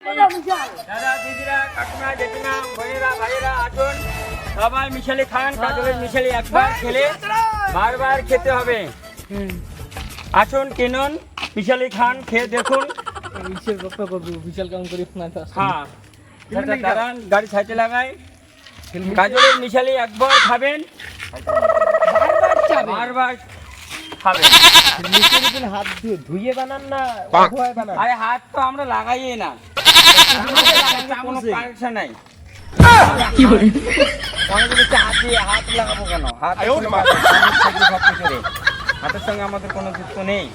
দাদা দিদিরা কাকিমা জেঠিমা বোনেরা ভাইয়েরা আসুন সবাই মিশালি খান। কাজলের মিশালি একবার খেলে বারবার খেতে হবে। আসুন কিনুন মিশালি খান, খেয়ে দেখুন। হ্যাঁ দাঁড়ান, গাড়ি সাইডে লাগাই। কাজলের মিশালি একবার খাবেন বারবার খাবেন। হাত দিয়ে ধুয়ে বানান না বানান? আরে হাত তো আমরা লাগাইই না, কোনো কানেকশন নাই। অনেকে বলছে হাত দিয়ে, হাত লাগাবো কেন? হাতের সঙ্গে আমাদের কোনো যুক্ত নেই।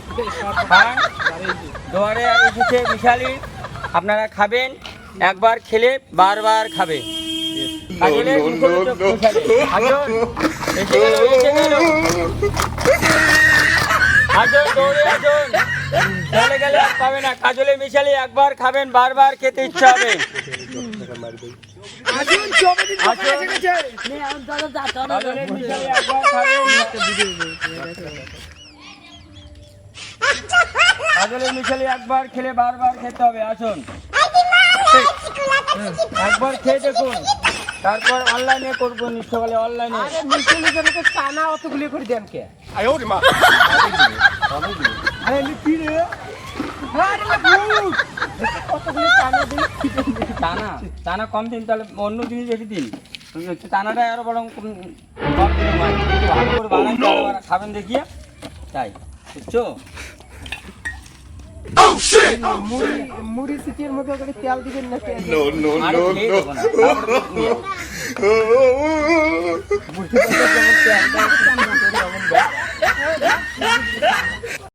দুয়ারে এসেছে মিশালি, আপনারা খাবেন, একবার খেলে বারবার খাবে। কাজলের মিশালি আসুন, এসে গেল, এসে গেল। আসুন, দৌড়ে আসুন, চলে গেলে আর পাবে না। কাজলের মিশালি একবার খাবেন, বারবার খেতে ইচ্ছা হবে। কাজলের মিশালি একবার খাবেন, কাজলের মিশালি একবার খেলে বারবার খেতে হবে। আসুন, একবার খেয়ে দেখুন, তারপর অনলাইনে করবো। সকালে অনলাইনে টানা অতগুলি করে দেন কে? টানা টানা কম দিন, তাহলে অন্য জিনিস বেশি দিন। টানাটা আরো বরং কম দিন, ভালো করে বানাই খাবেন দেখিয়ে, তাই বুঝছো? মুড়ি সিটির মধ্যে করে তেল দিবেন না? আরে খেয়ে দেবো না, তারপরে নিয়ে।